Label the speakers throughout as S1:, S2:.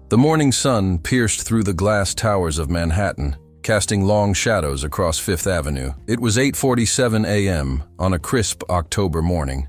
S1: The morning sun pierced through the glass towers of Manhattan, casting long shadows across Fifth Avenue. It was 8:47 a.m. on a crisp October morning,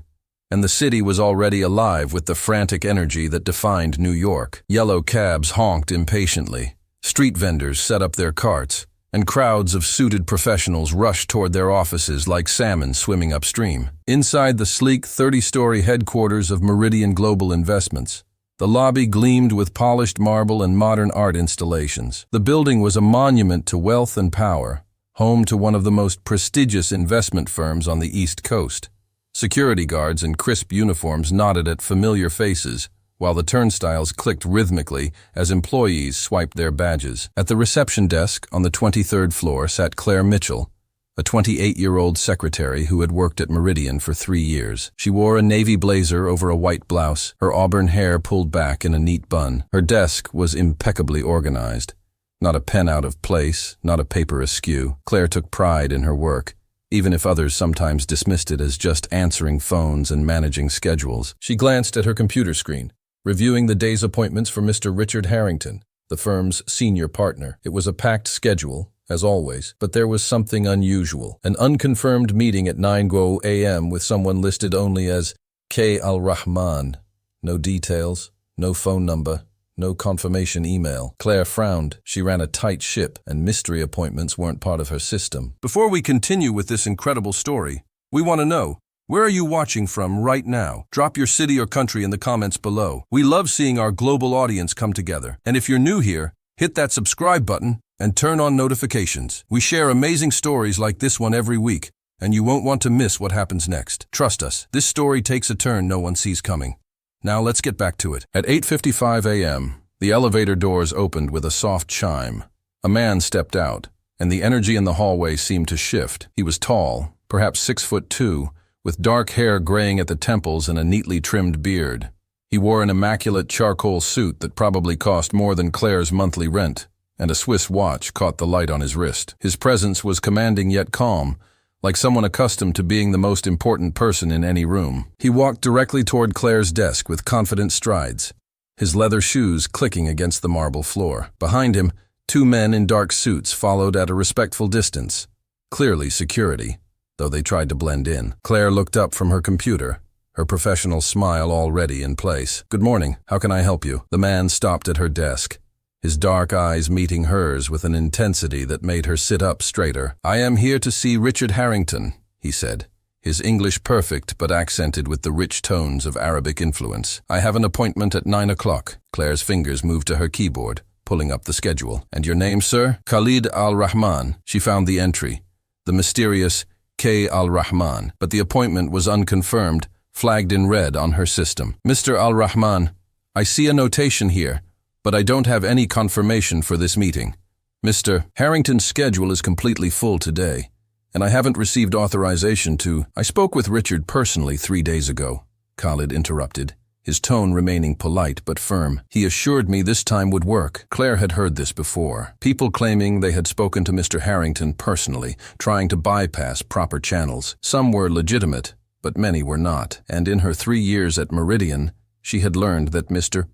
S1: and the city was already alive with the frantic energy that defined New York. Yellow cabs honked impatiently, street vendors set up their carts, and crowds of suited professionals rushed toward their offices like salmon swimming upstream. Inside the sleek 30-story headquarters of Meridian Global Investments, the lobby gleamed with polished marble and modern art installations. The building was a monument to wealth and power, home to one of the most prestigious investment firms on the East Coast. Security guards in crisp uniforms nodded at familiar faces, while the turnstiles clicked rhythmically as employees swiped their badges. At the reception desk on the 23rd floor sat Claire Mitchell, a 28-year-old secretary who had worked at Meridian for 3 years. She wore a navy blazer over a white blouse, her auburn hair pulled back in a neat bun. Her desk was impeccably organized. Not a pen out of place, not a paper askew. Claire took pride in her work, even if others sometimes dismissed it as just answering phones and managing schedules. She glanced at her computer screen, reviewing the day's appointments for Mr. Richard Harrington, the firm's senior partner. It was a packed schedule, as always, but there was something unusual. An unconfirmed meeting at 9 a.m. with someone listed only as Khalid Al-Rahman. No details, no phone number, no confirmation email. Claire frowned. She ran a tight ship, and mystery appointments weren't part of her system. Before we continue with this incredible story, we want to know, where are you watching from right now? Drop your city or country in the comments below. We love seeing our global audience come together. And if you're new here, hit that subscribe button and turn on notifications. We share amazing stories like this one every week, and you won't want to miss what happens next. Trust us, this story takes a turn no one sees coming. Now let's get back to it. At 8:55 a.m., the elevator doors opened with a soft chime. A man stepped out, and the energy in the hallway seemed to shift. He was tall, perhaps 6'2", with dark hair graying at the temples and a neatly trimmed beard. He wore an immaculate charcoal suit that probably cost more than Claire's monthly rent, and a Swiss watch caught the light on his wrist. His presence was commanding yet calm, like someone accustomed to being the most important person in any room. He walked directly toward Claire's desk with confident strides, his leather shoes clicking against the marble floor. Behind him, 2 men in dark suits followed at a respectful distance, clearly security, though they tried to blend in. Claire looked up from her computer, her professional smile already in place. "Good morning. How can I help you?" The man stopped at her desk, his dark eyes meeting hers with an intensity that made her sit up straighter. "I am here to see Richard Harrington," he said, his English perfect but accented with the rich tones of Arabic influence. "I have an appointment at 9 o'clock. Claire's fingers moved to her keyboard, pulling up the schedule. "And your name, sir?" "Khalid Al-Rahman." She found the entry, the mysterious Khalid Al-Rahman, but the appointment was unconfirmed, flagged in red on her system. "Mr. Al-Rahman, I see a notation here, but I don't have any confirmation for this meeting. Mr. Harrington's schedule is completely full today, and I haven't received authorization to—" "I spoke with Richard personally 3 days ago," Khalid interrupted, his tone remaining polite but firm. "He assured me this time would work." Claire had heard this before. People claiming they had spoken to Mr. Harrington personally, trying to bypass proper channels. Some were legitimate, but many were not. And in her 3 years at Meridian, she had learned that Mr.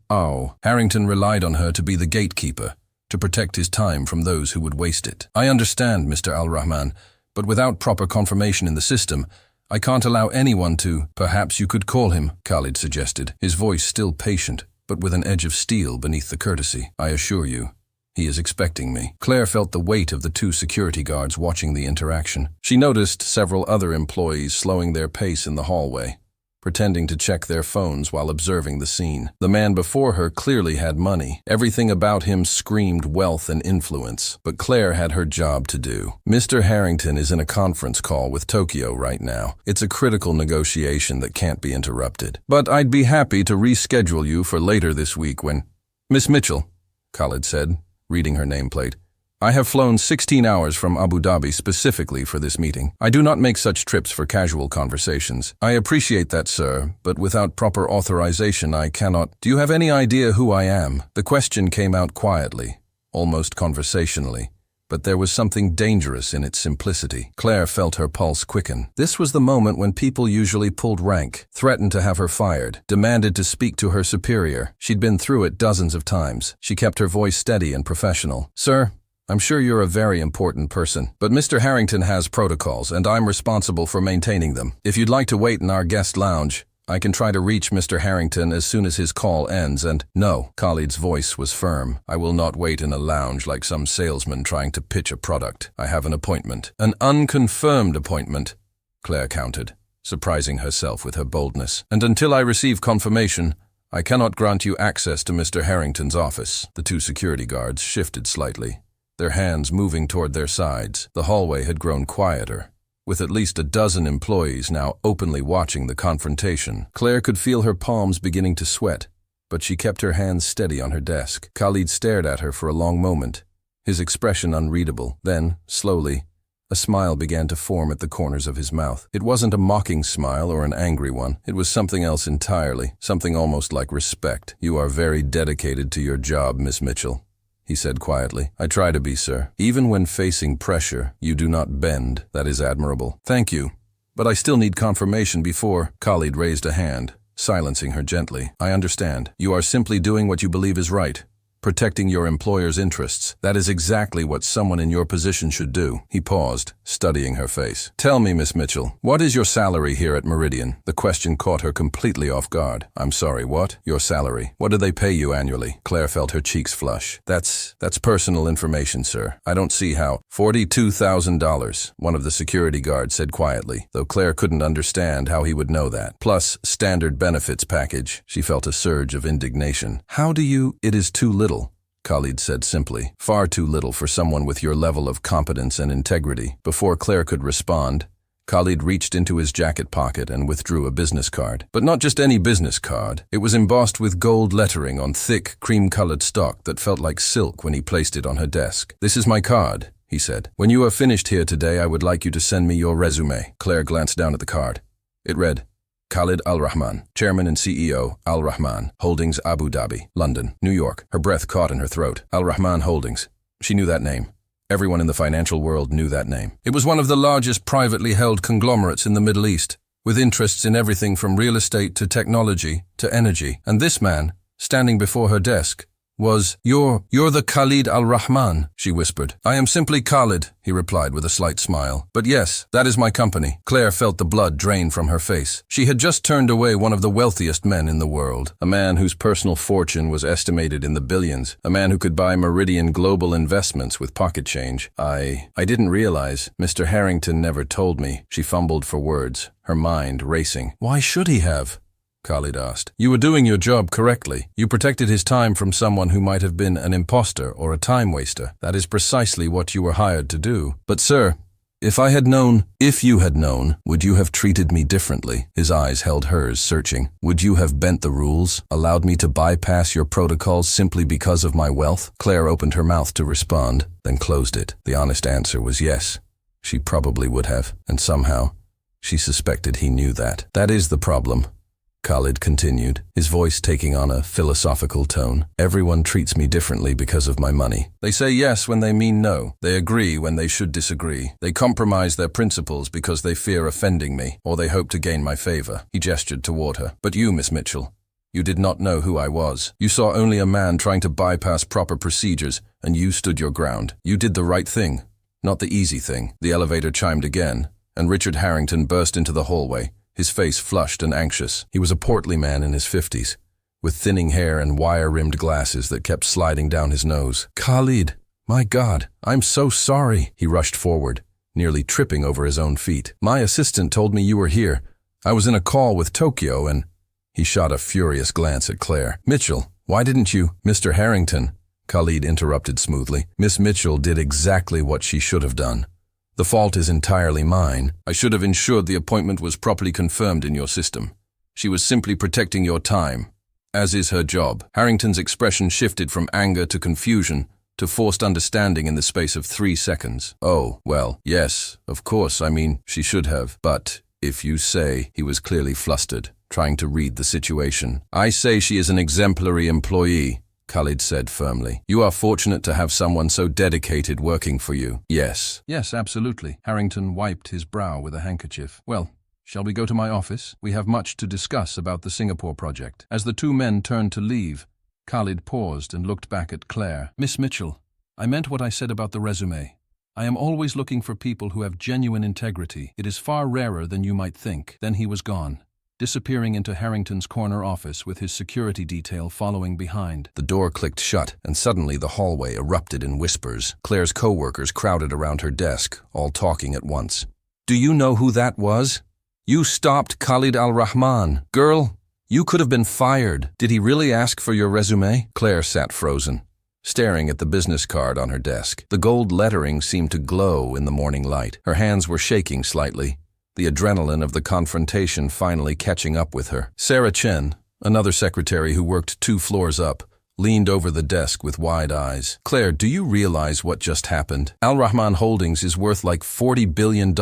S1: Harrington relied on her to be the gatekeeper, to protect his time from those who would waste it. "I understand, Mr. Al-Rahman, but without proper confirmation in the system, I can't allow anyone to—" "Perhaps you could call him," Khalid suggested, his voice still patient, but with an edge of steel beneath the courtesy. "I assure you, he is expecting me." Claire felt the weight of the 2 security guards watching the interaction. She noticed several other employees slowing their pace in the hallway, pretending to check their phones while observing the scene. The man before her clearly had money. Everything about him screamed wealth and influence. But Claire had her job to do. "Mr. Harrington is in a conference call with Tokyo right now. It's a critical negotiation that can't be interrupted. But I'd be happy to reschedule you for later this week when—" "Miss Mitchell," Khalid said, reading her nameplate, "I have flown 16 hours from Abu Dhabi specifically for this meeting. I do not make such trips for casual conversations." "I appreciate that, sir, but without proper authorization I cannot—" "Do you have any idea who I am?" The question came out quietly, almost conversationally, but there was something dangerous in its simplicity. Claire felt her pulse quicken. This was the moment when people usually pulled rank, threatened to have her fired, demanded to speak to her superior. She'd been through it dozens of times. She kept her voice steady and professional. "Sir, I'm sure you're a very important person, but Mr. Harrington has protocols, and I'm responsible for maintaining them. If you'd like to wait in our guest lounge, I can try to reach Mr. Harrington as soon as his call ends and—" "No," Khalid's voice was firm. "I will not wait in a lounge like some salesman trying to pitch a product. I have an appointment." "An unconfirmed appointment," Claire countered, surprising herself with her boldness. "And until I receive confirmation, I cannot grant you access to Mr. Harrington's office." The two security guards shifted slightly, their hands moving toward their sides. The hallway had grown quieter, with at least a dozen employees now openly watching the confrontation. Claire could feel her palms beginning to sweat, but she kept her hands steady on her desk. Khalid stared at her for a long moment, his expression unreadable. Then, slowly, a smile began to form at the corners of his mouth. It wasn't a mocking smile or an angry one. It was something else entirely, something almost like respect. "You are very dedicated to your job, Miss Mitchell," he said quietly. "I try to be, sir. Even when facing pressure, you do not bend. That is admirable." "Thank you, but I still need confirmation before—" Khalid raised a hand, silencing her gently. "I understand. You are simply doing what you believe is right, protecting your employer's interests. That is exactly what someone in your position should do." He paused, studying her face. "Tell me, Miss Mitchell, what is your salary here at Meridian?" The question caught her completely off guard. "I'm sorry, what?" "Your salary. What do they pay you annually?" Claire felt her cheeks flush. That's personal information, sir. I don't see how—" $42,000, one of the security guards said quietly, though Claire couldn't understand how he would know that. "Plus standard benefits package." She felt a surge of indignation. "How do you—" "It is too little," Khalid said simply. "Far too little for someone with your level of competence and integrity." Before Claire could respond, Khalid reached into his jacket pocket and withdrew a business card. But not just any business card. It was embossed with gold lettering on thick, cream-colored stock that felt like silk when he placed it on her desk. "This is my card," he said. "When you are finished here today, I would like you to send me your résumé." Claire glanced down at the card. It read, Khalid Al-Rahman, Chairman and CEO, Al-Rahman Holdings Abu Dhabi, London, New York. Her breath caught in her throat. Al-Rahman Holdings. She knew that name. Everyone in the financial world knew that name. It was one of the largest privately held conglomerates in the Middle East, with interests in everything from real estate to technology to energy. And this man, standing before her desk, was— You're the Khalid Al-Rahman," she whispered. "I am simply Khalid," he replied with a slight smile. "But yes, that is my company." Claire felt the blood drain from her face. She had just turned away one of the wealthiest men in the world, a man whose personal fortune was estimated in the billions, a man who could buy Meridian Global Investments with pocket change. I didn't realize. Mr. Harrington never told me." She fumbled for words, her mind racing. "Why should he have?" Khalid asked. "You were doing your job correctly. You protected his time from someone who might have been an imposter or a time waster. That is precisely what you were hired to do." "But sir, if you had known, would you have treated me differently?" His eyes held hers, searching. "Would you have bent the rules, allowed me to bypass your protocols simply because of my wealth?" Claire opened her mouth to respond, then closed it. The honest answer was yes. She probably would have, and somehow, she suspected he knew that. "That is the problem," Khalid continued, his voice taking on a philosophical tone. "Everyone treats me differently because of my money. They say yes when they mean no. They agree when they should disagree. They compromise their principles because they fear offending me, or they hope to gain my favor." He gestured toward her. "But you, Miss Mitchell, you did not know who I was. You saw only a man trying to bypass proper procedures, and you stood your ground. You did the right thing, not the easy thing." The elevator chimed again, and Richard Harrington burst into the hallway, his face flushed and anxious. He was a portly man in his 50s, with thinning hair and wire-rimmed glasses that kept sliding down his nose. "Khalid, my God, I'm so sorry." He rushed forward, nearly tripping over his own feet. "My assistant told me you were here. I was in a call with Tokyo and—" He shot a furious glance at Claire. "Mitchell, why didn't you—" "Mr. Harrington," Khalid interrupted smoothly. "Miss Mitchell did exactly what she should have done. The fault is entirely mine. I should have ensured the appointment was properly confirmed in your system. She was simply protecting your time, as is her job." Harrington's expression shifted from anger to confusion to forced understanding in the space of 3 seconds. "Oh, well, yes, of course, she should have. But if you say—" He was clearly flustered, trying to read the situation. "I say she is an exemplary employee, Khalid said firmly. You are fortunate to have someone so dedicated working for you. Yes. Yes, absolutely. Harrington wiped his brow with a handkerchief. Well, shall we go to my office? We have much to discuss about the Singapore project. As the two men turned to leave, Khalid paused and looked back at Claire. Miss Mitchell, I meant what I said about the resume. I am always looking for people who have genuine integrity. It is far rarer than you might think. Then he was gone, disappearing into Harrington's corner office with his security detail following behind. The door clicked shut, and suddenly the hallway erupted in whispers. Claire's co-workers crowded around her desk, all talking at once. Do you know who that was? You stopped Khalid Al-Rahman. Girl, you could have been fired. Did he really ask for your resume? Claire sat frozen, staring at the business card on her desk. The gold lettering seemed to glow in the morning light. Her hands were shaking slightly, the adrenaline of the confrontation finally catching up with her. Sarah Chen, another secretary who worked 2 floors up, leaned over the desk with wide eyes. Claire, do you realize what just happened? Al-Rahman Holdings is worth like $40 billion.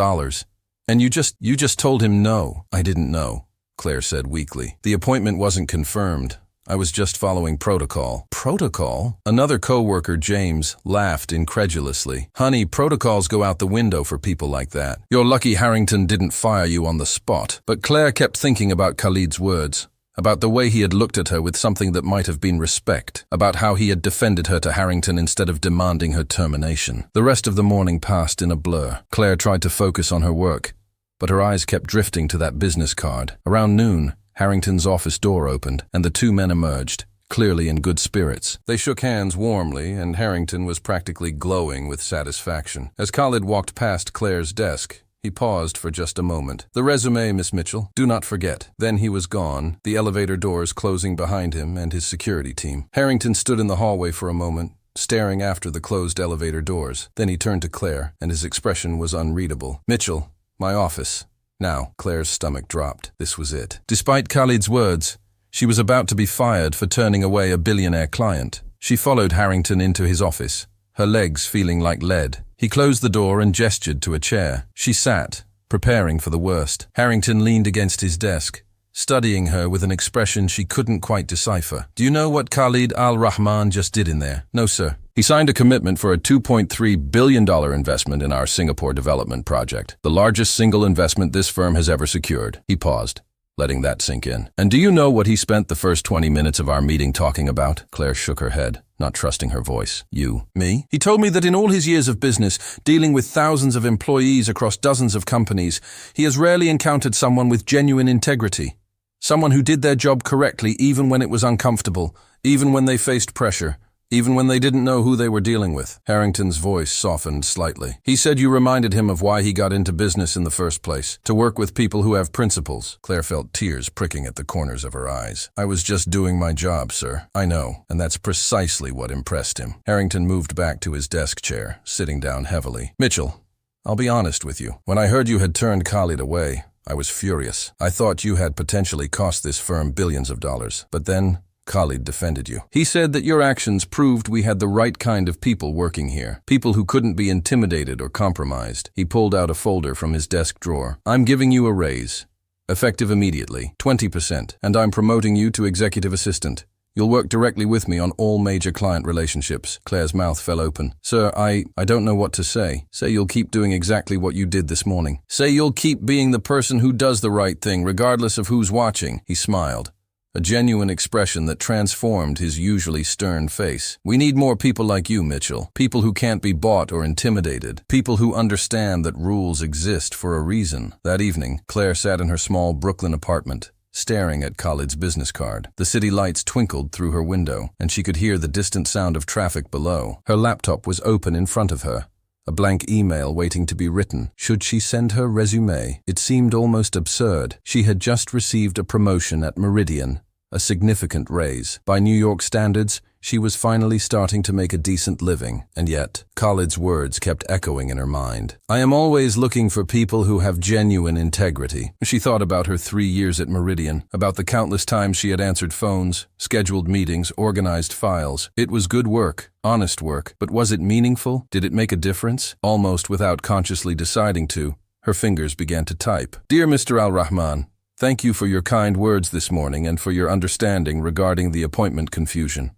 S1: And you just told him no. I didn't know, Claire said weakly. The appointment wasn't confirmed. I was just following protocol. Protocol? Another co-worker, James, laughed incredulously. Honey, protocols go out the window for people like that. You're lucky Harrington didn't fire you on the spot. But Claire kept thinking about Khalid's words, about the way he had looked at her with something that might have been respect, about how he had defended her to Harrington instead of demanding her termination. The rest of the morning passed in a blur. Claire tried to focus on her work, but her eyes kept drifting to that business card. Around noon, Harrington's office door opened, and the two men emerged, clearly in good spirits. They shook hands warmly, and Harrington was practically glowing with satisfaction. As Khalid walked past Claire's desk, he paused for just a moment. The resume, Miss Mitchell. Do not forget. Then he was gone, the elevator doors closing behind him and his security team. Harrington stood in the hallway for a moment, staring after the closed elevator doors. Then he turned to Claire, and his expression was unreadable. Mitchell, my office. Now, Claire's stomach dropped. This was it. Despite Khalid's words, she was about to be fired for turning away a billionaire client. She followed Harrington into his office, her legs feeling like lead. He closed the door and gestured to a chair. She sat, preparing for the worst. Harrington leaned against his desk, studying her with an expression she couldn't quite decipher. Do you know what Khalid Al-Rahman just did in there? No, sir. He signed a commitment for a $2.3 billion investment in our Singapore development project, the largest single investment this firm has ever secured. He paused, letting that sink in. And do you know what he spent the first 20 minutes of our meeting talking about? Claire shook her head, not trusting her voice. You? Me? He told me that in all his years of business, dealing with thousands of employees across dozens of companies, he has rarely encountered someone with genuine integrity. Someone who did their job correctly even when it was uncomfortable, even when they faced pressure, even when they didn't know who they were dealing with. Harrington's voice softened slightly. He said you reminded him of why he got into business in the first place, to work with people who have principles. Claire felt tears pricking at the corners of her eyes. I was just doing my job, sir. I know, and that's precisely what impressed him. Harrington moved back to his desk chair, sitting down heavily. Mitchell, I'll be honest with you. When I heard you had turned Khalid away, I was furious. I thought you had potentially cost this firm billions of dollars. But then Khalid defended you. He said that your actions proved we had the right kind of people working here, people who couldn't be intimidated or compromised. He pulled out a folder from his desk drawer. I'm giving you a raise, effective immediately, 20%, and I'm promoting you to executive assistant. You'll work directly with me on all major client relationships. Claire's mouth fell open. Sir, I don't know what to say. Say you'll keep doing exactly what you did this morning. Say you'll keep being the person who does the right thing, regardless of who's watching. He smiled, a genuine expression that transformed his usually stern face. We need more people like you, Mitchell. People who can't be bought or intimidated. People who understand that rules exist for a reason. That evening, Claire sat in her small Brooklyn apartment, staring at Khalid's business card. The city lights twinkled through her window, and she could hear the distant sound of traffic below. Her laptop was open in front of her, a blank email waiting to be written. Should she send her resume? It seemed almost absurd. She had just received a promotion at Meridian, a significant raise. By New York standards, she was finally starting to make a decent living, and yet Khalid's words kept echoing in her mind. I am always looking for people who have genuine integrity. She thought about her 3 years at Meridian, about the countless times she had answered phones, scheduled meetings, organized files. It was good work, honest work, but was it meaningful? Did it make a difference? Almost without consciously deciding to, her fingers began to type. Dear Mr. Al-Rahman, thank you for your kind words this morning and for your understanding regarding the appointment confusion.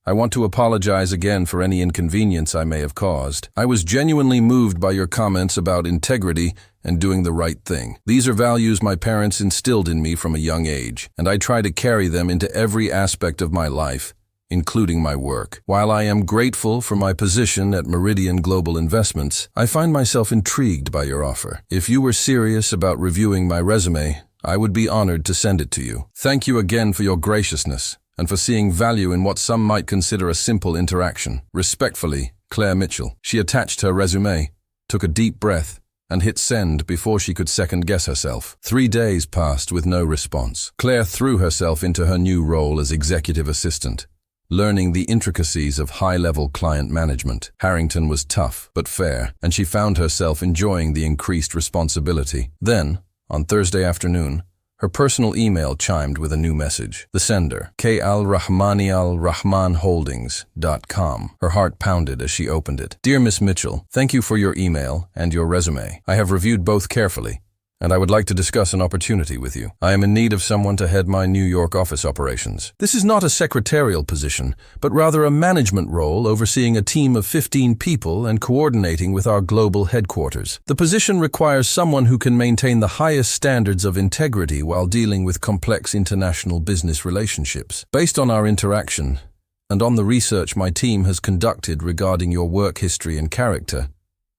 S1: I want to apologize again for any inconvenience I may have caused. I was genuinely moved by your comments about integrity and doing the right thing. These are values my parents instilled in me from a young age, and I try to carry them into every aspect of my life, including my work. While I am grateful for my position at Meridian Global Investments, I find myself intrigued by your offer. If you were serious about reviewing my resume, I would be honored to send it to you. Thank you again for your graciousness and for seeing value in what some might consider a simple interaction. Respectfully, Claire Mitchell. She attached her resume, took a deep breath, and hit send before she could second-guess herself. 3 days passed with no response. Claire threw herself into her new role as executive assistant, learning the intricacies of high-level client management. Harrington was tough but fair, and she found herself enjoying the increased responsibility. Then, on Thursday afternoon, her personal email chimed with a new message. The sender, Al-Rahmanholdings.com. Her heart pounded as she opened it. Dear Miss Mitchell, thank you for your email and your resume. I have reviewed both carefully, and I would like to discuss an opportunity with you. I am in need of someone to head my New York office operations. This is not a secretarial position, but rather a management role overseeing a team of 15 people and coordinating with our global headquarters. The position requires someone who can maintain the highest standards of integrity while dealing with complex international business relationships. Based on our interaction, and on the research my team has conducted regarding your work history and character,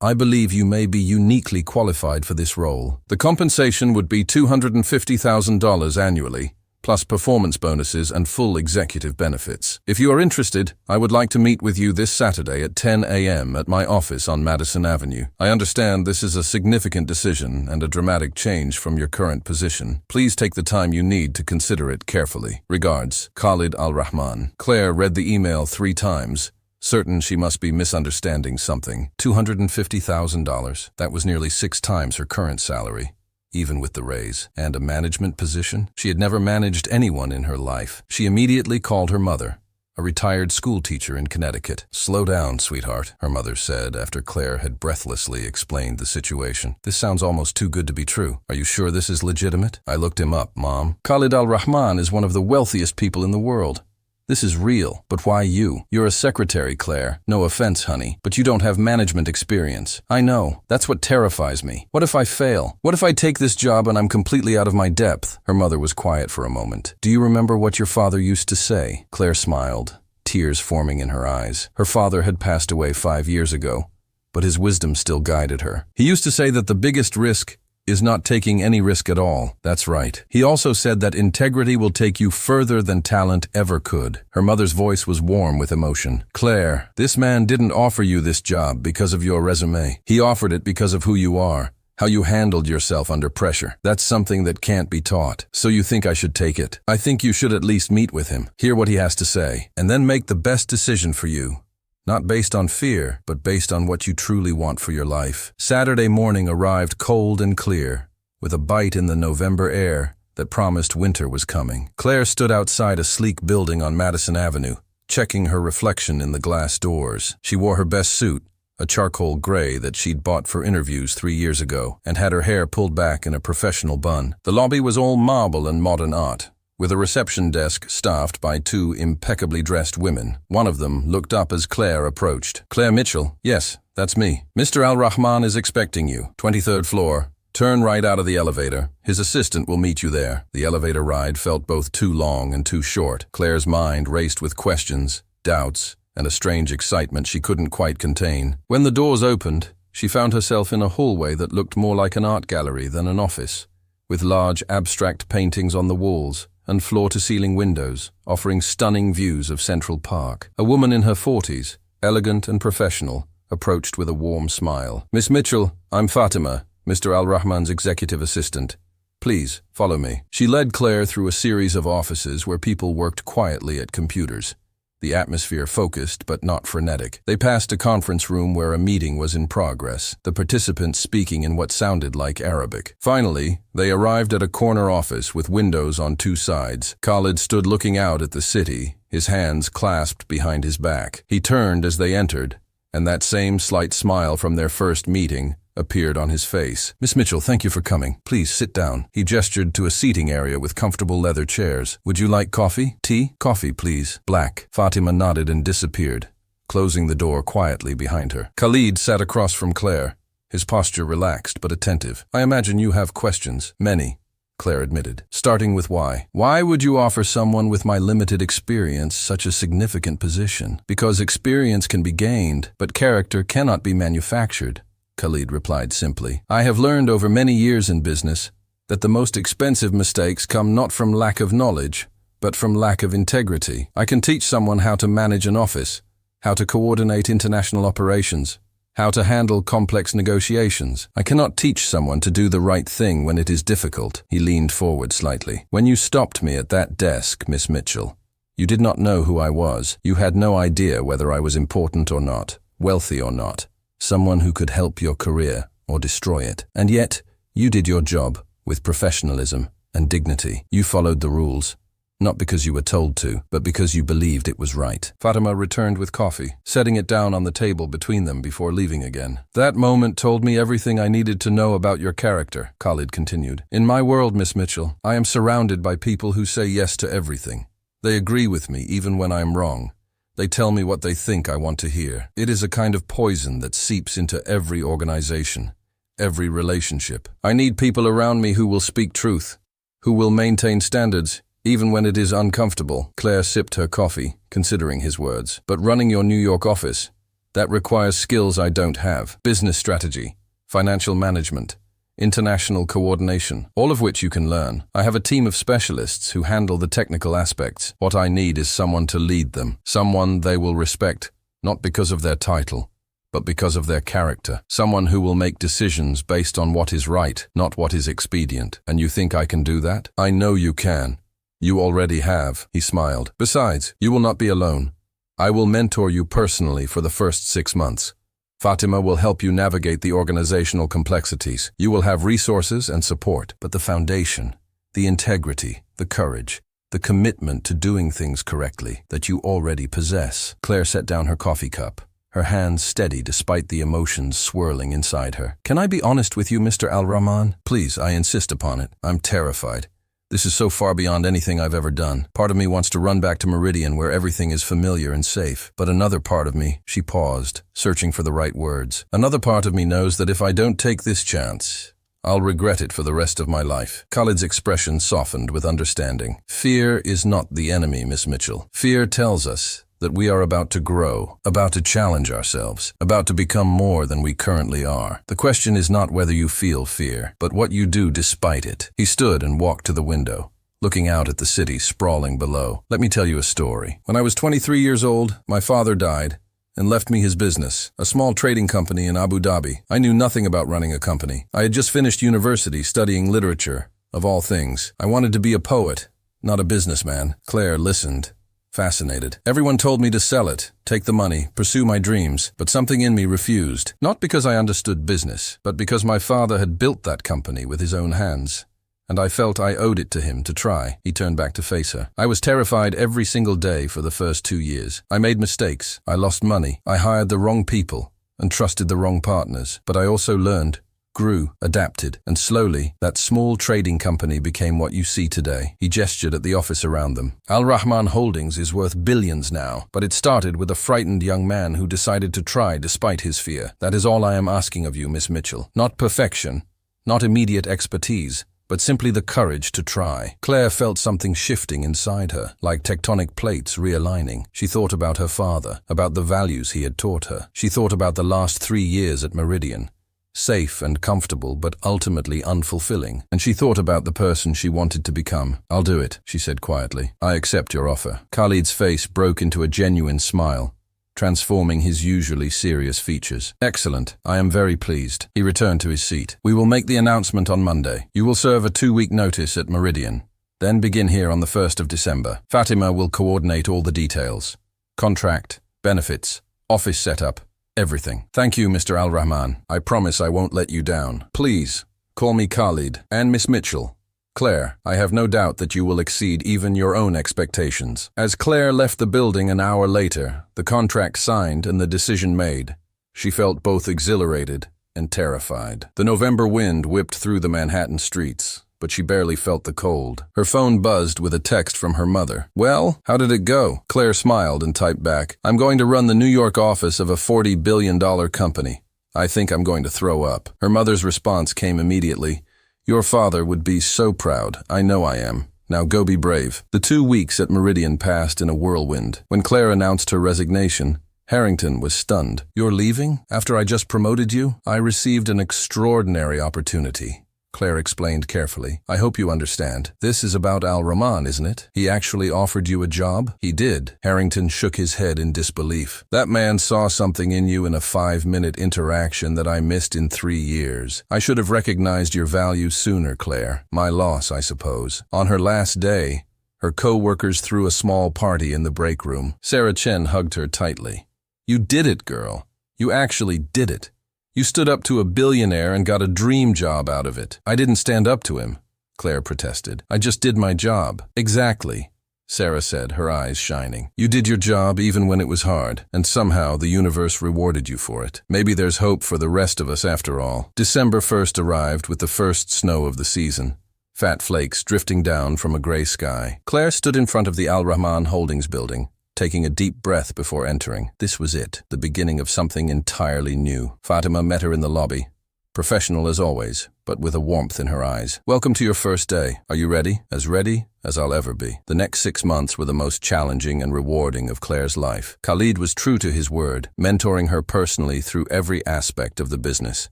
S1: I believe you may be uniquely qualified for this role. The compensation would be $250,000 annually, plus performance bonuses and full executive benefits. If you are interested, I would like to meet with you this Saturday at 10 a.m. at my office on Madison Avenue. I understand this is a significant decision and a dramatic change from your current position. Please take the time you need to consider it carefully. Regards, Khalid Al-Rahman. Claire read the email 3 times, certain she must be misunderstanding something. $250,000. That was nearly 6 times her current salary, even with the raise. And a management position? She had never managed anyone in her life. She immediately called her mother, a retired school teacher in Connecticut. Slow down, sweetheart, her mother said after Claire had breathlessly explained the situation. This sounds almost too good to be true. Are you sure this is legitimate? I looked him up, Mom. Khalid Al-Rahman is one of the wealthiest people in the world. This is real, but why you? You're a secretary, Claire. No offense, honey, but you don't have management experience. I know. That's what terrifies me. What if I fail? What if I take this job and I'm completely out of my depth? Her mother was quiet for a moment. Do you remember what your father used to say? Claire smiled, tears forming in her eyes. Her father had passed away 5 years ago, but his wisdom still guided her. He used to say that the biggest risk is not taking any risk at all. That's right. He also said that integrity will take you further than talent ever could. Her mother's voice was warm with emotion. Claire, this man didn't offer you this job because of your resume. He offered it because of who you are, how you handled yourself under pressure. That's something that can't be taught. So you think I should take it? I think you should at least meet with him, hear what he has to say, and then make the best decision for you. Not based on fear, but based on what you truly want for your life. Saturday morning arrived cold and clear, with a bite in the November air that promised winter was coming. Claire stood outside a sleek building on Madison Avenue, checking her reflection in the glass doors. She wore her best suit, a charcoal gray that she'd bought for interviews 3 years ago, and had her hair pulled back in a professional bun. The lobby was all marble and modern art, with a reception desk staffed by 2 impeccably dressed women. One of them looked up as Claire approached. Claire Mitchell? Yes, that's me. Mr. Al-Rahman is expecting you. 23rd floor. Turn right out of the elevator. His assistant will meet you there. The elevator ride felt both too long and too short. Claire's mind raced with questions, doubts, and a strange excitement she couldn't quite contain. When the doors opened, she found herself in a hallway that looked more like an art gallery than an office, with large abstract paintings on the walls and floor-to-ceiling windows, offering stunning views of Central Park. A woman in her 40s, elegant and professional, approached with a warm smile. Miss Mitchell, I'm Fatima, Mr. Al-Rahman's executive assistant. Please, follow me. She led Claire through a series of offices where people worked quietly at computers, the atmosphere focused but not frenetic. They passed a conference room where a meeting was in progress, the participants speaking in what sounded like Arabic. Finally, they arrived at a corner office with windows on 2 sides. Khalid stood looking out at the city, his hands clasped behind his back. He turned as they entered, and that same slight smile from their first meeting appeared on his face. "Miss Mitchell, thank you for coming. Please sit down." He gestured to a seating area with comfortable leather chairs. "Would you like coffee? Tea?" "Coffee, please." "Black." Fatima nodded and disappeared, closing the door quietly behind her. Khalid sat across from Claire, his posture relaxed but attentive. "I imagine you have questions." "Many," Claire admitted. "Starting with why. Why would you offer someone with my limited experience such a significant position?" "Because experience can be gained, but character cannot be manufactured," Khalid replied simply. "I have learned over many years in business that the most expensive mistakes come not from lack of knowledge, but from lack of integrity. I can teach someone how to manage an office, how to coordinate international operations, how to handle complex negotiations. I cannot teach someone to do the right thing when it is difficult." He leaned forward slightly. "When you stopped me at that desk, Miss Mitchell, you did not know who I was. You had no idea whether I was important or not, wealthy or not, someone who could help your career or destroy it. And yet, you did your job with professionalism and dignity. You followed the rules. Not because you were told to, but because you believed it was right." Fatima returned with coffee, setting it down on the table between them before leaving again. "That moment told me everything I needed to know about your character," Khalid continued. "In my world, Miss Mitchell, I am surrounded by people who say yes to everything. They agree with me even when I am wrong. They tell me what they think I want to hear. It is a kind of poison that seeps into every organization, every relationship. I need people around me who will speak truth, who will maintain standards, even when it is uncomfortable." Claire sipped her coffee, considering his words. "But running your New York office, that requires skills I don't have. Business strategy, financial management, international coordination, all of which you can learn. I have a team of specialists who handle the technical aspects. What I need is someone to lead them, someone they will respect, not because of their title, but because of their character. Someone who will make decisions based on what is right, not what is expedient. And you think I can do that? I know you can. You already have," he smiled. "Besides, you will not be alone. I will mentor you personally for the first 6 months. Fatima will help you navigate the organizational complexities. You will have resources and support, but the foundation, the integrity, the courage, the commitment to doing things correctly that you already possess." Claire set down her coffee cup, her hands steady despite the emotions swirling inside her. "Can I be honest with you, Mr. Al-Rahman? Please, I insist upon it. I'm terrified. This is so far beyond anything I've ever done. Part of me wants to run back to Meridian where everything is familiar and safe. But another part of me," she paused, searching for the right words, "another part of me knows that if I don't take this chance, I'll regret it for the rest of my life." Khalid's expression softened with understanding. "Fear is not the enemy, Miss Mitchell. Fear tells us that we are about to grow, about to challenge ourselves, about to become more than we currently are. The question is not whether you feel fear, but what you do despite it." He stood and walked to the window, looking out at the city sprawling below. "Let me tell you a story. When I was 23 years old, my father died and left me his business, a small trading company in Abu Dhabi. I knew nothing about running a company. I had just finished university studying literature, of all things. I wanted to be a poet, not a businessman." Claire listened, fascinated. "Everyone told me to sell it, take the money, pursue my dreams, but something in me refused. Not because I understood business, but because my father had built that company with his own hands, and I felt I owed it to him to try." He turned back to face her. "I was terrified every single day for the first 2 years. I made mistakes. I lost money. I hired the wrong people and trusted the wrong partners. But I also learned, grew, adapted, and slowly, that small trading company became what you see today." He gestured at the office around them. "Al-Rahman Holdings is worth billions now, but it started with a frightened young man who decided to try despite his fear. That is all I am asking of you, Miss Mitchell. Not perfection, not immediate expertise, but simply the courage to try." Claire felt something shifting inside her, like tectonic plates realigning. She thought about her father, about the values he had taught her. She thought about the last 3 years at Meridian, safe and comfortable, but ultimately unfulfilling. And she thought about the person she wanted to become. "I'll do it," she said quietly. "I accept your offer." Khalid's face broke into a genuine smile, transforming his usually serious features. "Excellent. I am very pleased." He returned to his seat. "We will make the announcement on Monday. You will serve a 2-week notice at Meridian, then begin here on the 1st of December. Fatima will coordinate all the details. Contract, benefits, office setup, everything. Thank you, Mr. Al-Rahman. I promise I won't let you down. Please, call me Khalid and Miss Mitchell. Claire, I have no doubt that you will exceed even your own expectations." As Claire left the building an hour later, the contract signed and the decision made, she felt both exhilarated and terrified. The November wind whipped through the Manhattan streets, but she barely felt the cold. Her phone buzzed with a text from her mother. "Well, how did it go?" Claire smiled and typed back, "I'm going to run the New York office of a $40 billion company. I think I'm going to throw up." Her mother's response came immediately. "Your father would be so proud. I know I am. Now go be brave." The 2 weeks at Meridian passed in a whirlwind. When Claire announced her resignation, Harrington was stunned. "You're leaving? After I just promoted you?" "I received an extraordinary opportunity," Claire explained carefully. "I hope you understand. This is about Al-Rahman, isn't it? He actually offered you a job?" "He did." Harrington shook his head in disbelief. "That man saw something in you in a 5-minute interaction that I missed in 3 years. I should have recognized your value sooner, Claire. My loss, I suppose." On her last day, her co-workers threw a small party in the break room. Sarah Chen hugged her tightly. "You did it, girl. You actually did it. You stood up to a billionaire and got a dream job out of it." "I didn't stand up to him," Claire protested. "I just did my job." "Exactly," Sarah said, her eyes shining. "You did your job even when it was hard, and somehow the universe rewarded you for it. Maybe there's hope for the rest of us after all." December 1st arrived with the first snow of the season, fat flakes drifting down from a gray sky. Claire stood in front of the Al-Rahman Holdings building, taking a deep breath before entering. This was it, the beginning of something entirely new. Fatima met her in the lobby, professional as always, but with a warmth in her eyes. "Welcome to your first day. Are you ready? As ready as I'll ever be." The next 6 months were the most challenging and rewarding of Claire's life. Khalid was true to his word, mentoring her personally through every aspect of the business.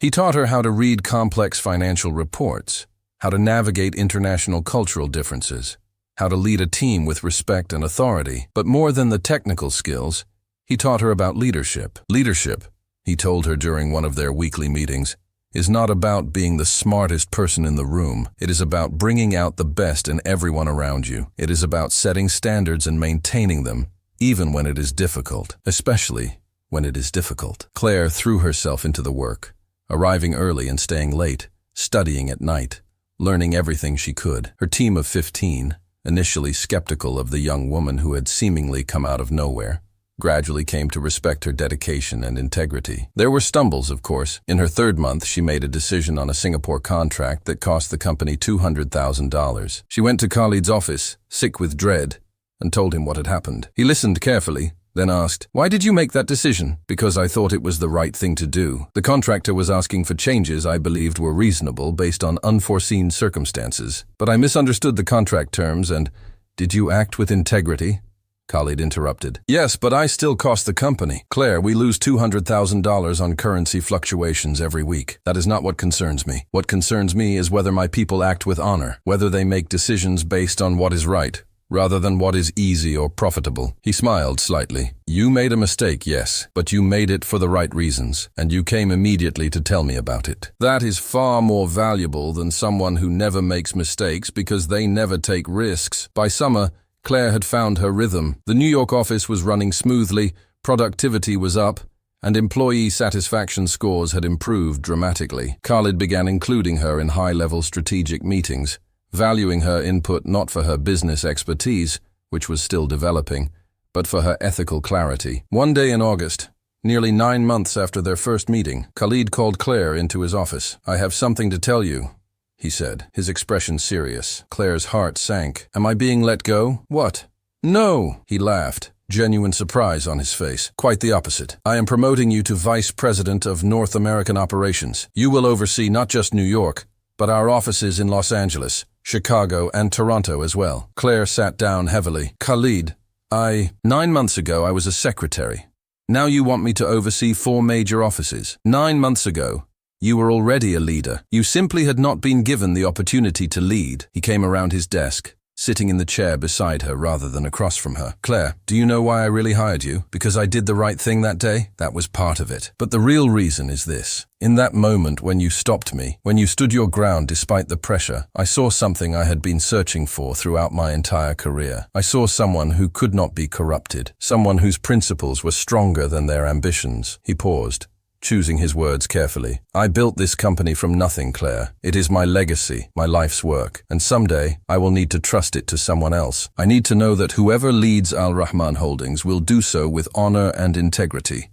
S1: He taught her how to read complex financial reports, how to navigate international cultural differences, how to lead a team with respect and authority. But more than the technical skills, he taught her about leadership. Leadership, he told her during one of their weekly meetings, is not about being the smartest person in the room. It is about bringing out the best in everyone around you. It is about setting standards and maintaining them, even when it is difficult, especially when it is difficult. Claire threw herself into the work, arriving early and staying late, studying at night, learning everything she could. Her team of 15, initially skeptical of the young woman who had seemingly come out of nowhere, gradually came to respect her dedication and integrity. There were stumbles, of course. In her 3rd month, she made a decision on a Singapore contract that cost the company $200,000. She went to Khalid's office, sick with dread, and told him what had happened. He listened carefully, then asked, "Why did you make that decision?" "Because I thought it was the right thing to do. The contractor was asking for changes I believed were reasonable based on unforeseen circumstances. But I misunderstood the contract terms and—" "Did you act with integrity?" Khalid interrupted. "Yes, but I still cost the company. Claire, we lose $200,000 on currency fluctuations every week. That is not what concerns me. What concerns me is whether my people act with honor, whether they make decisions based on what is right, rather than what is easy or profitable." He smiled slightly. "You made a mistake, yes, but you made it for the right reasons, and you came immediately to tell me about it. That is far more valuable than someone who never makes mistakes because they never take risks." By summer, Claire had found her rhythm. The New York office was running smoothly, productivity was up, and employee satisfaction scores had improved dramatically. Khalid began including her in high-level strategic meetings, valuing her input not for her business expertise, which was still developing, but for her ethical clarity. One day in August, nearly 9 months after their first meeting, Khalid called Claire into his office. "I have something to tell you," he said, his expression serious. Claire's heart sank. "Am I being let go?" "What?" "No," he laughed, genuine surprise on his face. "Quite the opposite. I am promoting you to Vice President of North American Operations. You will oversee not just New York, but our offices in Los Angeles, Chicago, and Toronto as well." Claire sat down heavily. "Khalid, 9 months ago I was a secretary. Now you want me to oversee 4 major offices. 9 months ago, you were already a leader. You simply had not been given the opportunity to lead." He came around his desk, sitting in the chair beside her rather than across from her. "Claire, do you know why I really hired you? Because I did the right thing that day? That was part of it. But the real reason is this. In that moment when you stopped me, when you stood your ground despite the pressure, I saw something I had been searching for throughout my entire career. I saw someone who could not be corrupted, someone whose principles were stronger than their ambitions." He paused, choosing his words carefully. "I built this company from nothing, Claire. It is my legacy, my life's work, and someday I will need to trust it to someone else. I need to know that whoever leads Al-Rahman Holdings will do so with honor and integrity,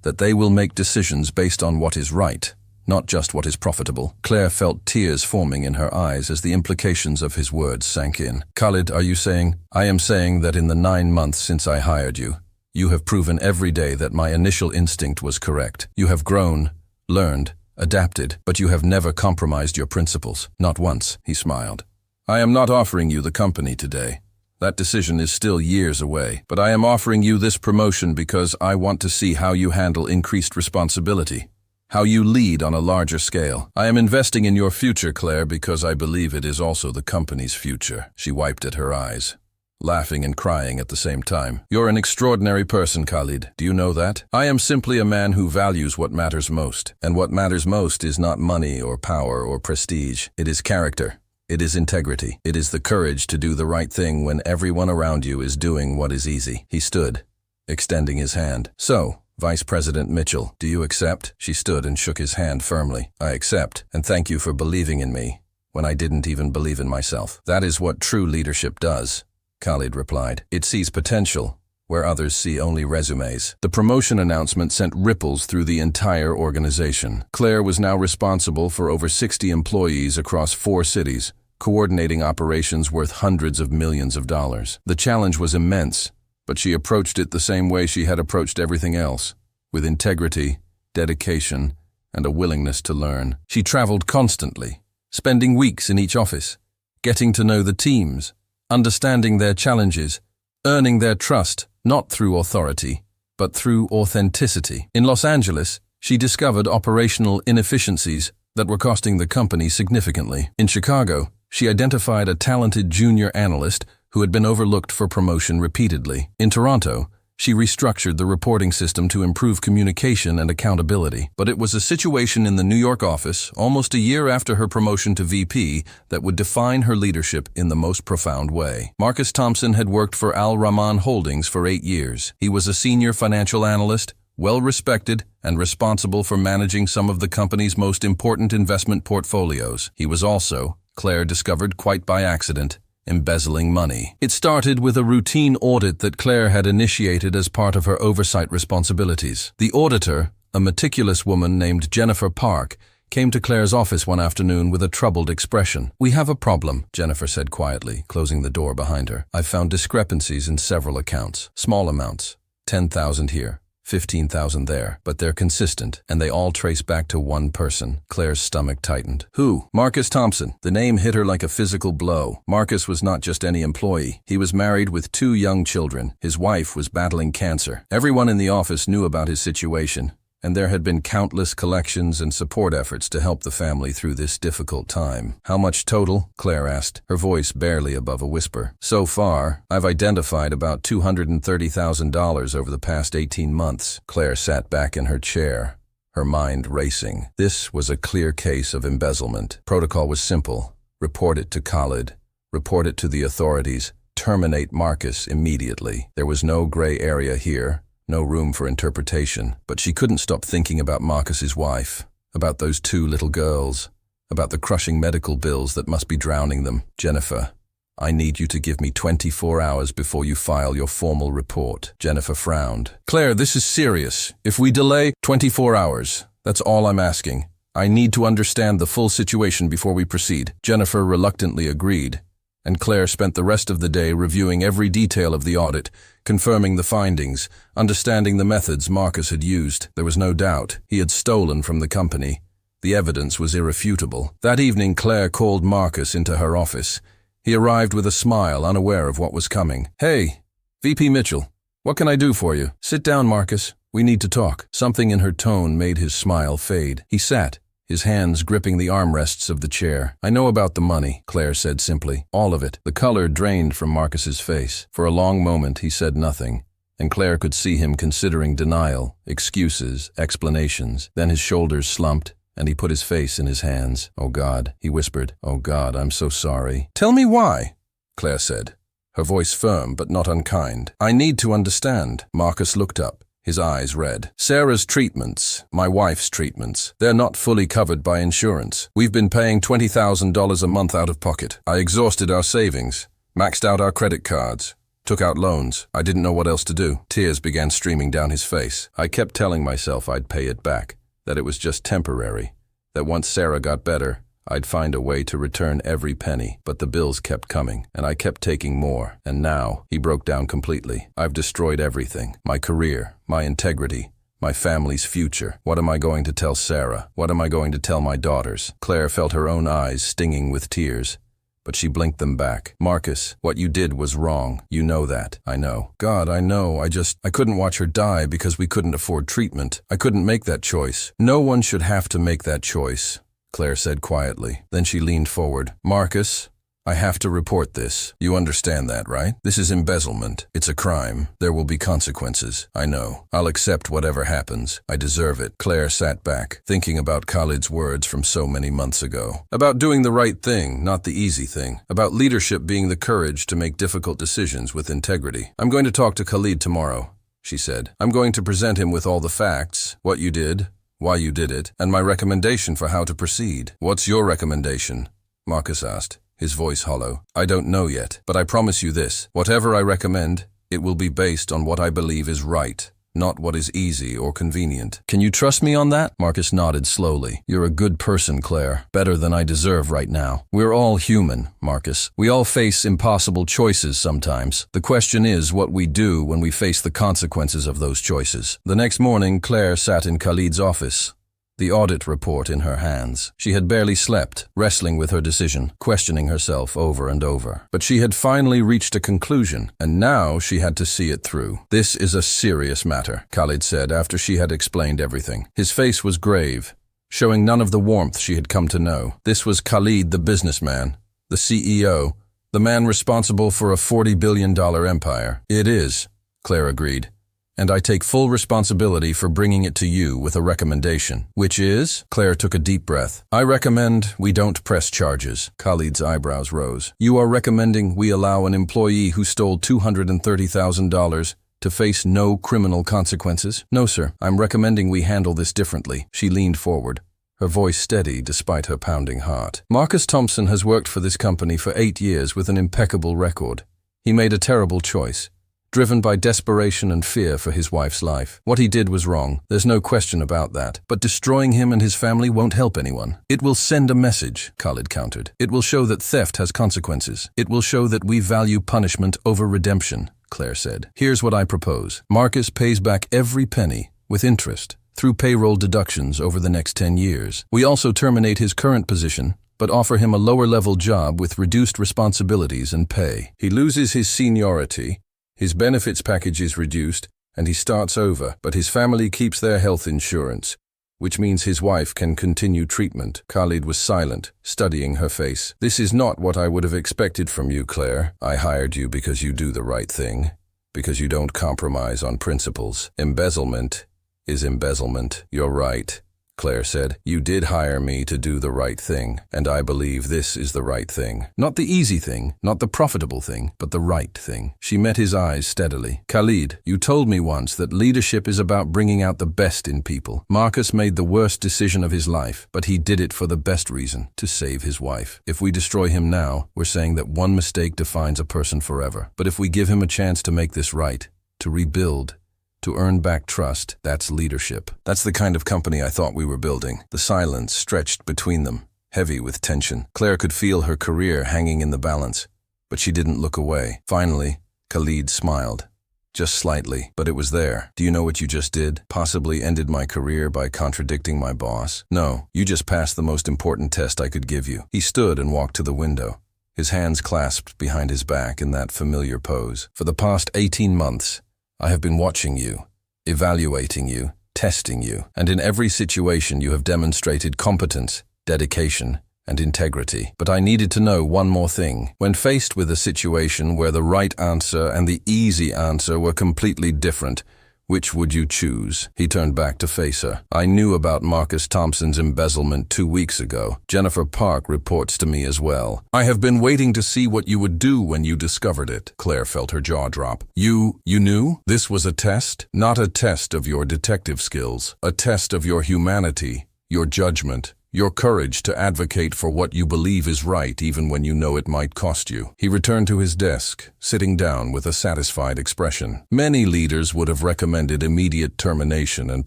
S1: that they will make decisions based on what is right, not just what is profitable. Claire felt tears forming in her eyes as the implications of his words sank in. Khalid, are you saying? I am saying that in the 9 months since I hired you, you have proven every day that my initial instinct was correct. You have grown, learned, adapted, but you have never compromised your principles. Not once, he smiled. I am not offering you the company today. That decision is still years away, but I am offering you this promotion because I want to see how you handle increased responsibility, how you lead on a larger scale. I am investing in your future, Claire, because I believe it is also the company's future. She wiped at her eyes, laughing and crying at the same time. You're an extraordinary person, Khalid. Do you know that? I am simply a man who values what matters most, and what matters most is not money or power or prestige. It is character. It is integrity. It is the courage to do the right thing when everyone around you is doing what is easy. He stood, extending his hand. So, Vice President Mitchell, do you accept? She stood and shook his hand firmly. I accept, and thank you for believing in me when I didn't even believe in myself. That is what true leadership does, Khalid replied. It sees potential where others see only résumés. The promotion announcement sent ripples through the entire organization. Claire was now responsible for over 60 employees across 4 cities, coordinating operations worth hundreds of millions of dollars. The challenge was immense, but she approached it the same way she had approached everything else, with integrity, dedication, and a willingness to learn. She traveled constantly, spending weeks in each office, getting to know the teams, understanding their challenges, earning their trust, not through authority, but through authenticity. In Los Angeles, she discovered operational inefficiencies that were costing the company significantly. In Chicago, she identified a talented junior analyst who had been overlooked for promotion repeatedly. In Toronto, she restructured the reporting system to improve communication and accountability. But it was a situation in the New York office, almost a year after her promotion to VP, that would define her leadership in the most profound way. Marcus Thompson had worked for Al-Rahman Holdings for 8 years. He was a senior financial analyst, well-respected, and responsible for managing some of the company's most important investment portfolios. He was also, Claire discovered quite by accident, embezzling money. It started with a routine audit that Claire had initiated as part of her oversight responsibilities. The auditor, a meticulous woman named Jennifer Park, came to Claire's office one afternoon with a troubled expression. We have a problem, Jennifer said quietly, closing the door behind her. I've found discrepancies in several accounts. Small amounts, 10,000 here, 15,000 there, but they're consistent, and they all trace back to one person. Claire's stomach tightened. Who? Marcus Thompson. The name hit her like a physical blow. Marcus was not just any employee. He was married with 2 young children. His wife was battling cancer. Everyone in the office knew about his situation, and there had been countless collections and support efforts to help the family through this difficult time. How much total? Claire asked, her voice barely above a whisper. So far, I've identified about $230,000 over the past 18 months. Claire sat back in her chair, her mind racing. This was a clear case of embezzlement. Protocol was simple. Report it to Khalid. Report it to the authorities. Terminate Marcus immediately. There was no gray area here. No room for interpretation, but she couldn't stop thinking about Marcus's wife, about those 2 little girls, about the crushing medical bills that must be drowning them. Jennifer, I need you to give me 24 hours before you file your formal report. Jennifer frowned. Claire, this is serious. If we delay 24 hours, that's all I'm asking. I need to understand the full situation before we proceed. Jennifer reluctantly agreed, and Claire spent the rest of the day reviewing every detail of the audit, confirming the findings, understanding the methods Marcus had used. There was no doubt he had stolen from the company. The evidence was irrefutable. That evening, Claire called Marcus into her office. He arrived with a smile, unaware of what was coming. Hey, VP Mitchell, what can I do for you? Sit down, Marcus. We need to talk. Something in her tone made his smile fade. He sat, his hands gripping the armrests of the chair. I know about the money, Claire said simply. All of it. The color drained from Marcus's face. For a long moment he said nothing, and Claire could see him considering denial, excuses, explanations. Then his shoulders slumped, and he put his face in his hands. Oh God, he whispered. Oh God, I'm so sorry. Tell me why, Claire said, her voice firm but not unkind. I need to understand. Marcus looked up, his eyes red. Sarah's treatments, my wife's treatments, they're not fully covered by insurance. We've been paying $20,000 a month out of pocket. I exhausted our savings, maxed out our credit cards, took out loans. I didn't know what else to do. Tears began streaming down his face. I kept telling myself I'd pay it back, that it was just temporary. that once Sarah got better, I'd find a way to return every penny, but the bills kept coming, and I kept taking more. And now, he broke down completely. I've destroyed everything. My career, my integrity, my family's future. What am I going to tell Sarah? What am I going to tell my daughters? Claire felt her own eyes stinging with tears, but she blinked them back. Marcus, what you did was wrong. You know that. I know. God, I know. I couldn't watch her die because we couldn't afford treatment. I couldn't make that choice. No one should have to make that choice, Claire said quietly. Then she leaned forward. Marcus, I have to report this. You understand that, right? This is embezzlement. It's a crime. There will be consequences. I know. I'll accept whatever happens. I deserve it. Claire sat back, thinking about Khalid's words from so many months ago. About doing the right thing, not the easy thing. About leadership being the courage to make difficult decisions with integrity. I'm going to talk to Khalid tomorrow, she said. I'm going to present him with all the facts, what you did, why you did it, and my recommendation for how to proceed. What's your recommendation? Marcus asked, his voice hollow. I don't know yet, but I promise you this. Whatever I recommend, it will be based on what I believe is right, not what is easy or convenient. Can you trust me on that? Marcus nodded slowly. You're a good person, Claire. Better than I deserve right now. We're all human, Marcus. We all face impossible choices sometimes. The question is what we do when we face the consequences of those choices. The next morning, Claire sat in Khalid's office, the audit report in her hands. She had barely slept, wrestling with her decision, questioning herself over and over. But she had finally reached a conclusion, and now she had to see it through. This is a serious matter, Khalid said after she had explained everything. His face was grave, showing none of the warmth she had come to know. This was Khalid, the businessman, the CEO, the man responsible for a $40 billion empire. It is, Claire agreed. And I take full responsibility for bringing it to you with a recommendation. Which is? Claire took a deep breath. I recommend we don't press charges. Khalid's eyebrows rose. You are recommending we allow an employee who stole $230,000 to face no criminal consequences? No, sir. I'm recommending we handle this differently. She leaned forward, her voice steady despite her pounding heart. Marcus Thompson has worked for this company for 8 years with an impeccable record. He made a terrible choice, driven by desperation and fear for his wife's life. What he did was wrong, there's no question about that. But destroying him and his family won't help anyone. It will send a message, Khalid countered. It will show that theft has consequences. It will show that we value punishment over redemption, Claire said. Here's what I propose. Marcus pays back every penny, with interest, through payroll deductions over the next 10 years. We also terminate his current position, but offer him a lower-level job with reduced responsibilities and pay. He loses his seniority, his benefits package is reduced, and he starts over, but his family keeps their health insurance, which means his wife can continue treatment. Khalid was silent, studying her face. This is not what I would have expected from you, Claire. I hired you because you do the right thing, because you don't compromise on principles. Embezzlement is embezzlement. You're right, Claire said. You did hire me to do the right thing, and I believe this is the right thing. Not the easy thing, not the profitable thing, but the right thing. She met his eyes steadily. Khalid, you told me once that leadership is about bringing out the best in people. Marcus made the worst decision of his life, but he did it for the best reason, to save his wife. If we destroy him now, we're saying that one mistake defines a person forever. But if we give him a chance to make this right, to rebuild, to earn back trust, that's leadership. That's the kind of company I thought we were building. The silence stretched between them, heavy with tension. Claire could feel her career hanging in the balance, but she didn't look away. Finally, Khalid smiled. Just slightly, but it was there. Do you know what you just did? Possibly ended my career by contradicting my boss? No, you just passed the most important test I could give you. He stood and walked to the window, his hands clasped behind his back in that familiar pose. For the past 18 months, I have been watching you, evaluating you, testing you, and in every situation you have demonstrated competence, dedication, and integrity. But I needed to know one more thing. When faced with a situation where the right answer and the easy answer were completely different, which would you choose? He turned back to face her. I knew about Marcus Thompson's embezzlement 2 weeks ago. Jennifer Park reports to me as well. I have been waiting to see what you would do when you discovered it. Claire felt her jaw drop. You knew? This was a test? Not a test of your detective skills. A test of your humanity, your judgment, your courage to advocate for what you believe is right even when you know it might cost you. He returned to his desk, sitting down with a satisfied expression. Many leaders would have recommended immediate termination and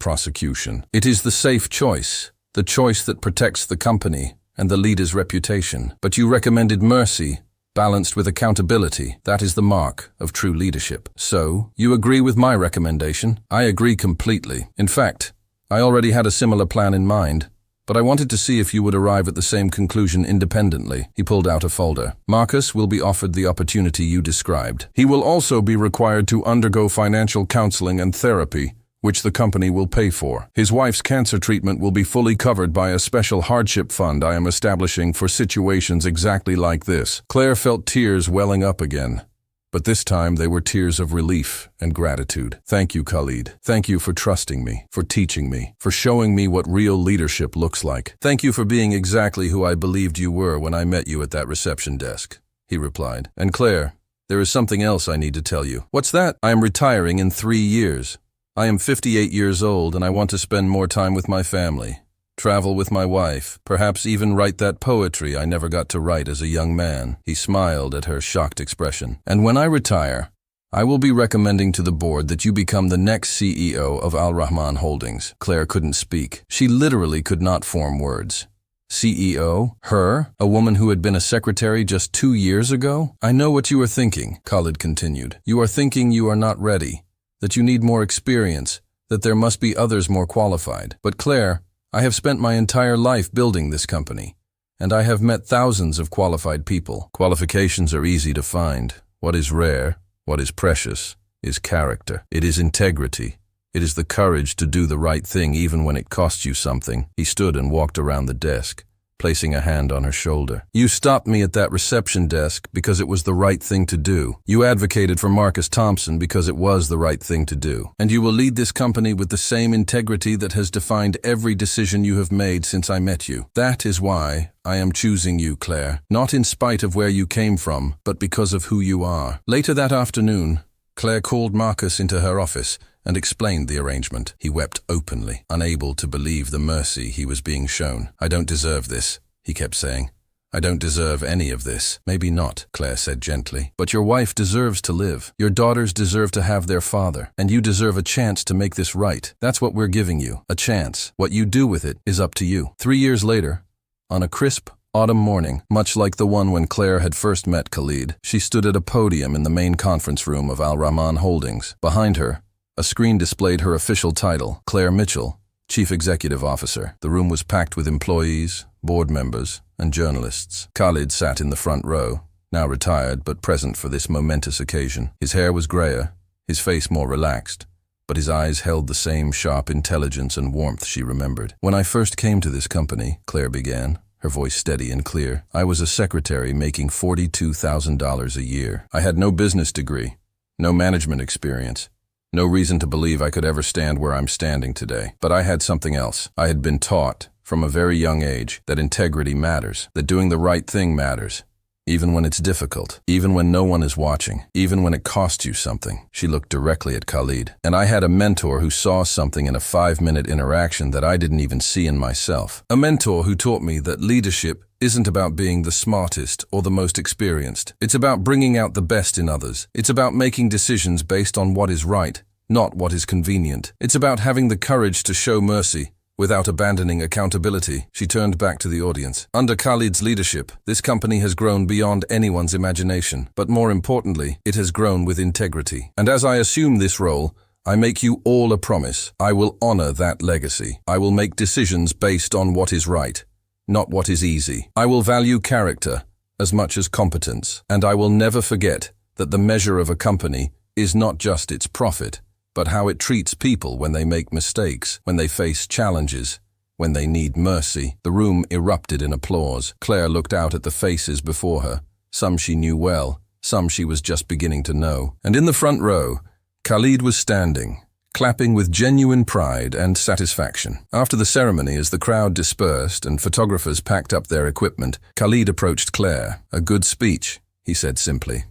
S1: prosecution. It is the safe choice, the choice that protects the company and the leader's reputation. But you recommended mercy, balanced with accountability. That is the mark of true leadership. So, you agree with my recommendation? I agree completely. In fact, I already had a similar plan in mind, but I wanted to see if you would arrive at the same conclusion independently. He pulled out a folder. Marcus will be offered the opportunity you described. He will also be required to undergo financial counseling and therapy, which the company will pay for. His wife's cancer treatment will be fully covered by a special hardship fund I am establishing for situations exactly like this. Claire felt tears welling up again, but this time they were tears of relief and gratitude. Thank you, Khalid. Thank you for trusting me, for teaching me, for showing me what real leadership looks like. Thank you for being exactly who I believed you were when I met you at that reception desk, he replied. And Claire, there is something else I need to tell you. What's that? I am retiring in 3 years. I am 58 years old and I want to spend more time with my family, travel with my wife, perhaps even write that poetry I never got to write as a young man. He smiled at her shocked expression. And when I retire, I will be recommending to the board that you become the next CEO of Al-Rahman Holdings. Claire couldn't speak. She literally could not form words. CEO? Her? A woman who had been a secretary just 2 years ago? I know what you are thinking, Khalid continued. You are thinking you are not ready, that you need more experience, that there must be others more qualified. But Claire, I have spent my entire life building this company, and I have met thousands of qualified people. Qualifications are easy to find. What is rare, what is precious, is character. It is integrity. It is the courage to do the right thing even when it costs you something. He stood and walked around the desk, placing a hand on her shoulder. You stopped me at that reception desk because it was the right thing to do. You advocated for Marcus Thompson because it was the right thing to do. And you will lead this company with the same integrity that has defined every decision you have made since I met you. That is why I am choosing you, Claire, not in spite of where you came from, but because of who you are. Later that afternoon, Claire called Marcus into her office and explained the arrangement. He wept openly, unable to believe the mercy he was being shown. I don't deserve this, he kept saying. I don't deserve any of this. Maybe not, Claire said gently. But your wife deserves to live. Your daughters deserve to have their father. And you deserve a chance to make this right. That's what we're giving you, a chance. What you do with it is up to you. 3 years later, on a crisp autumn morning, much like the one when Claire had first met Khalid, she stood at a podium in the main conference room of Al-Rahman Holdings. Behind her, a screen displayed her official title, Claire Mitchell, Chief Executive Officer. The room was packed with employees, board members, and journalists. Khalid sat in the front row, now retired but present for this momentous occasion. His hair was grayer, his face more relaxed, but his eyes held the same sharp intelligence and warmth she remembered. When I first came to this company, Claire began, her voice steady and clear, I was a secretary making $42,000 a year. I had no business degree, no management experience, no reason to believe I could ever stand where I'm standing today. But I had something else. I had been taught, from a very young age, that integrity matters, that doing the right thing matters, even when it's difficult, even when no one is watching, even when it costs you something. She looked directly at Khalid. And I had a mentor who saw something in a 5-minute interaction that I didn't even see in myself. A mentor who taught me that leadership isn't about being the smartest or the most experienced. It's about bringing out the best in others. It's about making decisions based on what is right, not what is convenient. It's about having the courage to show mercy without abandoning accountability. She turned back to the audience. Under Khalid's leadership, this company has grown beyond anyone's imagination. But more importantly, it has grown with integrity. And as I assume this role, I make you all a promise. I will honor that legacy. I will make decisions based on what is right, not what is easy. I will value character as much as competence. And I will never forget that the measure of a company is not just its profit, but how it treats people when they make mistakes, when they face challenges, when they need mercy. The room erupted in applause. Claire looked out at the faces before her. Some she knew well, some she was just beginning to know. And in the front row, Khalid was standing, clapping with genuine pride and satisfaction. After the ceremony, as the crowd dispersed and photographers packed up their equipment, Khalid approached Claire. A good speech, he said simply.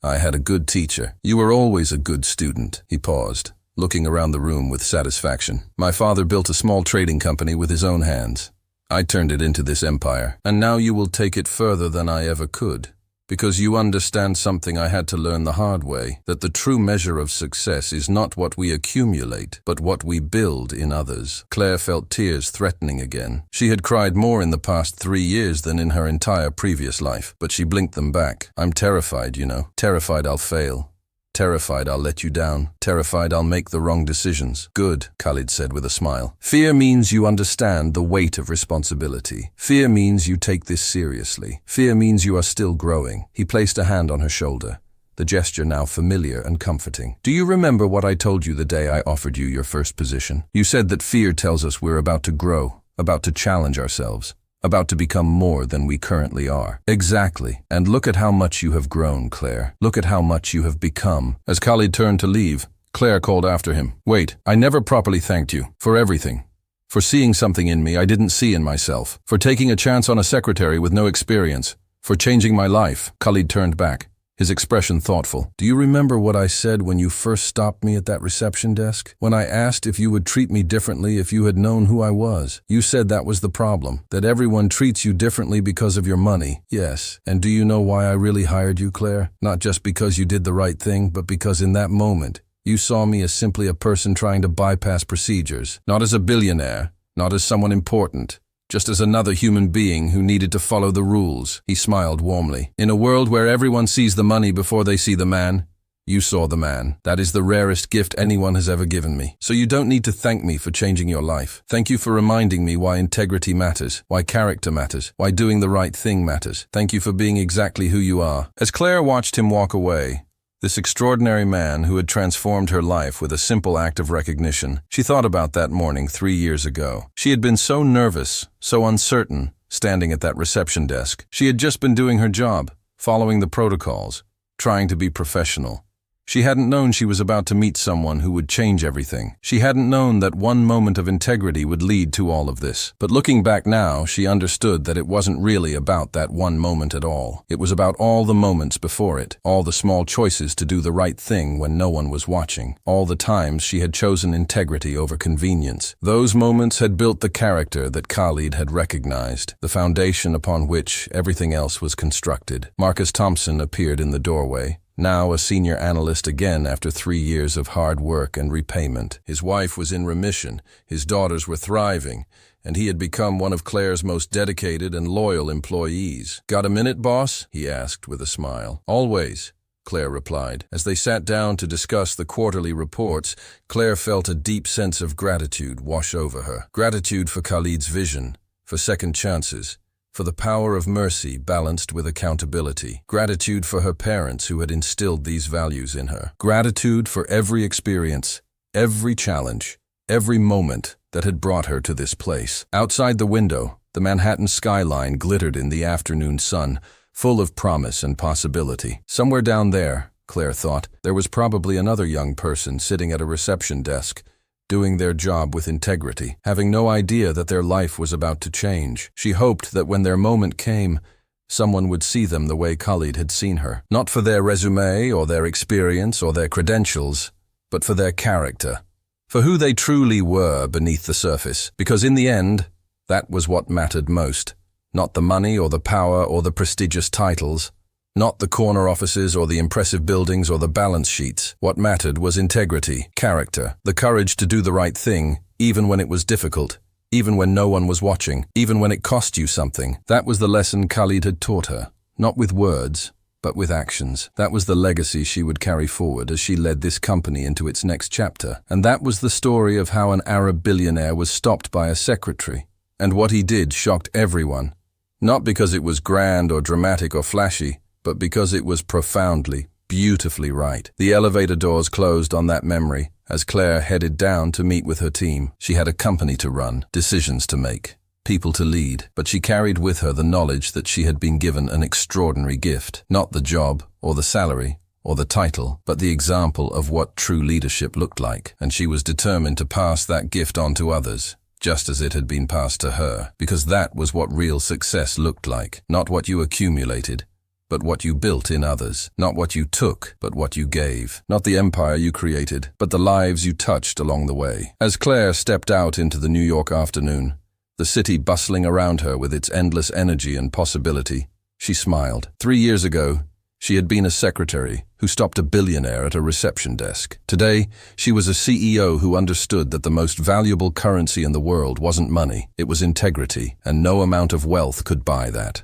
S1: I had a good teacher. You were always a good student. He paused, looking around the room with satisfaction. My father built a small trading company with his own hands. I turned it into this empire, and now you will take it further than I ever could, Because you understand something I had to learn the hard way, that the true measure of success is not what we accumulate, but what we build in others. Claire felt tears threatening again. She had cried more in the past 3 years than in her entire previous life, but she blinked them back. I'm terrified, you know. Terrified I'll fail. Terrified I'll let you down. Terrified I'll make the wrong decisions. Good, Khalid said with a smile. Fear means you understand the weight of responsibility. Fear means you take this seriously. Fear means you are still growing. He placed a hand on her shoulder, the gesture now familiar and comforting. Do you remember what I told you the day I offered you your first position? You said that fear tells us we're about to grow, about to challenge ourselves, about to become more than we currently are. Exactly. And look at how much you have grown, Claire. Look at how much you have become. As Khalid turned to leave, Claire called after him. Wait, I never properly thanked you for everything. For seeing something in me I didn't see in myself. For taking a chance on a secretary with no experience. For changing my life. Khalid turned back, his expression thoughtful. Do you remember what I said when you first stopped me at that reception desk? When I asked if you would treat me differently if you had known who I was? You said that was the problem, that everyone treats you differently because of your money. Yes. And do you know why I really hired you, Claire? Not just because you did the right thing, but because in that moment, you saw me as simply a person trying to bypass procedures. Not as a billionaire, not as someone important. Just as another human being who needed to follow the rules. He smiled warmly. In a world where everyone sees the money before they see the man, you saw the man. That is the rarest gift anyone has ever given me. So you don't need to thank me for changing your life. Thank you for reminding me why integrity matters, why character matters, why doing the right thing matters. Thank you for being exactly who you are. As Claire watched him walk away, this extraordinary man who had transformed her life with a simple act of recognition, she thought about that morning 3 years ago. She had been so nervous, so uncertain, standing at that reception desk. She had just been doing her job, following the protocols, trying to be professional. She hadn't known she was about to meet someone who would change everything. She hadn't known that one moment of integrity would lead to all of this. But looking back now, she understood that it wasn't really about that one moment at all. It was about all the moments before it, all the small choices to do the right thing when no one was watching, all the times she had chosen integrity over convenience. Those moments had built the character that Khalid had recognized, the foundation upon which everything else was constructed. Marcus Thompson appeared in the doorway, now a senior analyst again after 3 years of hard work and repayment. His wife was in remission, his daughters were thriving, and he had become one of Claire's most dedicated and loyal employees. Got a minute, boss? He asked with a smile. Always, Claire replied. As they sat down to discuss the quarterly reports, Claire felt a deep sense of gratitude wash over her. Gratitude for Khalid's vision, for second chances, for the power of mercy balanced with accountability. Gratitude for her parents who had instilled these values in her. Gratitude for every experience, every challenge, every moment that had brought her to this place. Outside the window, the Manhattan skyline glittered in the afternoon sun, full of promise and possibility. Somewhere down there, Claire thought, there was probably another young person sitting at a reception desk, doing their job with integrity, having no idea that their life was about to change. She hoped that when their moment came, someone would see them the way Khalid had seen her. Not for their resume or their experience or their credentials, but for their character, for who they truly were beneath the surface. Because in the end, that was what mattered most. Not the money or the power or the prestigious titles, not the corner offices or the impressive buildings or the balance sheets. What mattered was integrity, character, the courage to do the right thing, even when it was difficult, even when no one was watching, even when it cost you something. That was the lesson Khalid had taught her, not with words, but with actions. That was the legacy she would carry forward as she led this company into its next chapter. And that was the story of how an Arab billionaire was stopped by a secretary. And what he did shocked everyone, not because it was grand or dramatic or flashy, but because it was profoundly, beautifully right. The elevator doors closed on that memory as Claire headed down to meet with her team. She had a company to run, decisions to make, people to lead, but she carried with her the knowledge that she had been given an extraordinary gift, not the job or the salary or the title, but the example of what true leadership looked like. And she was determined to pass that gift on to others, just as it had been passed to her, because that was what real success looked like, not what you accumulated, but what you built in others. Not what you took, but what you gave. Not the empire you created, but the lives you touched along the way. As Claire stepped out into the New York afternoon, the city bustling around her with its endless energy and possibility, She smiled. 3 years ago, she had been a secretary who stopped a billionaire at a reception desk. Today, she was a CEO who understood that the most valuable currency in the world wasn't money, it was integrity, and no amount of wealth could buy that.